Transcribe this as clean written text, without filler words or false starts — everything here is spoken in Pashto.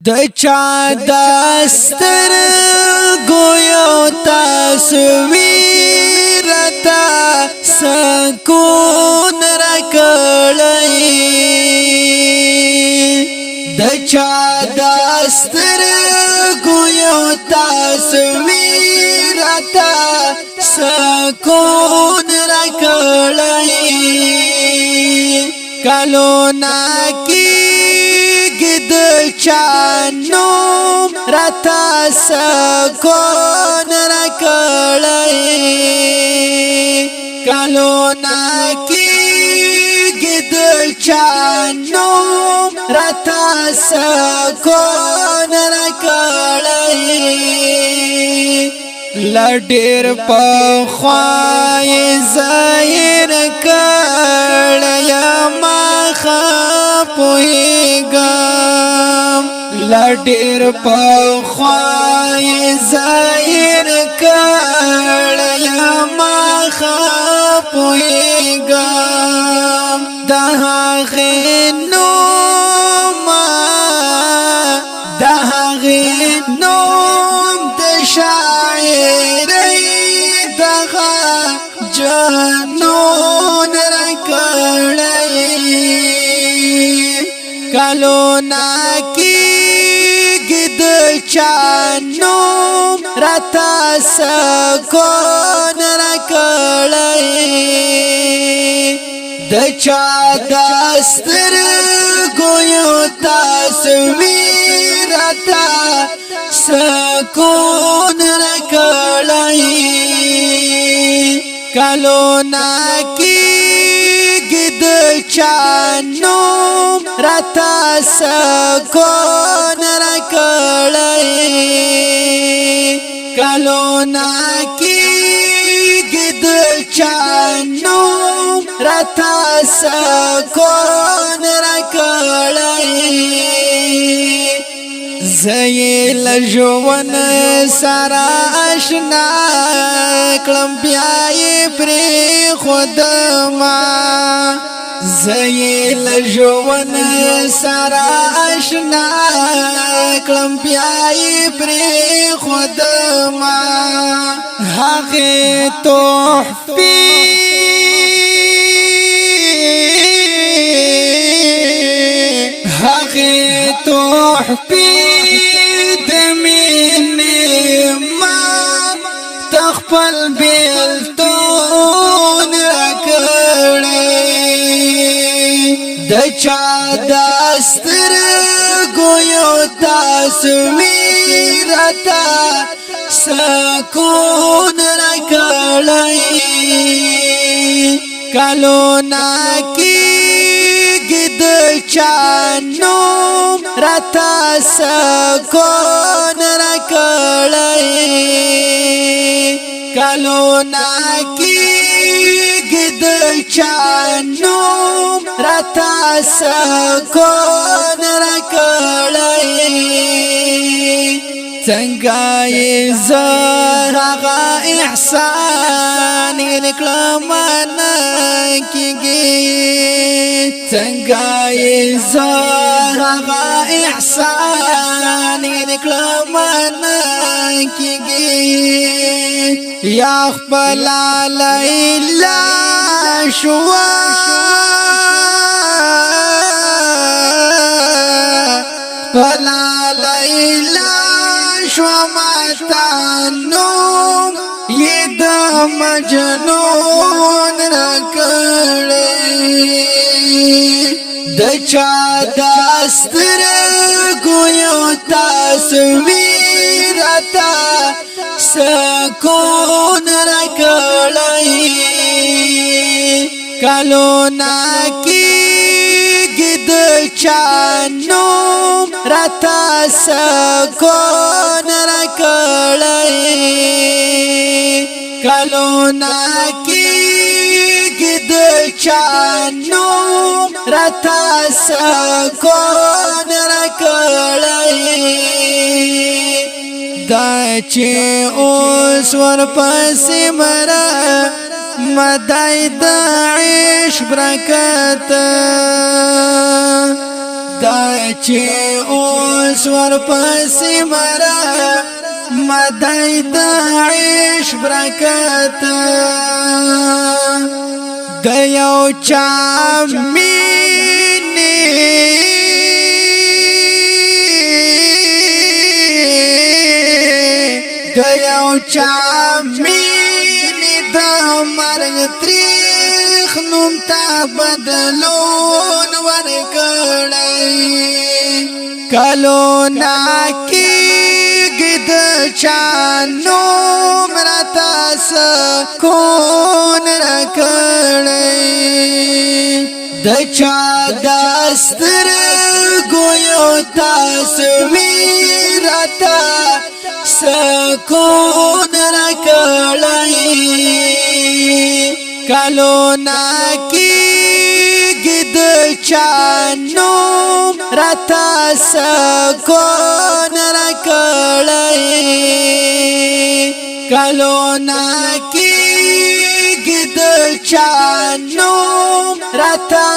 د چا دستر گویو تصویر تا سکون رکڑی د چا دستر گویو تصویر تا سکون رکڑی کلونا کی گد چانو رتا سکون رکڑی کلونا کی گد چانو رتا سکون رکڑی لډیر پخوای زایر کړیا ما خپویګم لډیر پخوای زایر کړیا ما خپویګم دغه نوم د شاعری دغه جنون رکړی کلونا کی گد چانو رتا سکون رکړی د چا دستر گویو تصویر رتا سکون رکڑی کلونا کی گد چانو رتا سکون رکڑی کلونا کی گد چانو رتا سکون رکڑی زیل ژوند سره آشنا کړم بیاي پر خدما زیل ژوند سره آشنا کړم بیاي پر خدما هغه تحفه تحفید مینه ما تخپل بیلتون رکڑی د چا دستر گویو تصویر تا سکون رکڑی کلونا کی گد چانو رتا سکون رکڑی کلونا کی گد چانو رتا سکون رکڑی څنګه زهغه احسان نکړم کیږي څنګه زهغه احسان نکړم کیږي یا خپل لیلا شوا خپل لیلا شومتانو ید مجنون رکڑی د چا دستر گویو تصویر تا سکون رکڑی کلونا کی گد چانو رتا سکون رکڑی کلونا کی گد چانو رتا سکون رکڑی دا چې اوس ورپسې مره مدای د عیش برکت دا چې اوس ورپسې مرا مدای د عیش برکت د یو چا مینې د یو چا مینې د مرګ تریخ نوم ته بدلون ورکړی کلونه کېږي د چا نوم راته سکون راکړی د چا د سترګو یو تصویر راته سکون راکړی کلونه کېږي د چا نوم راته سکون راکړی کلونه کېږي د چا نوم راته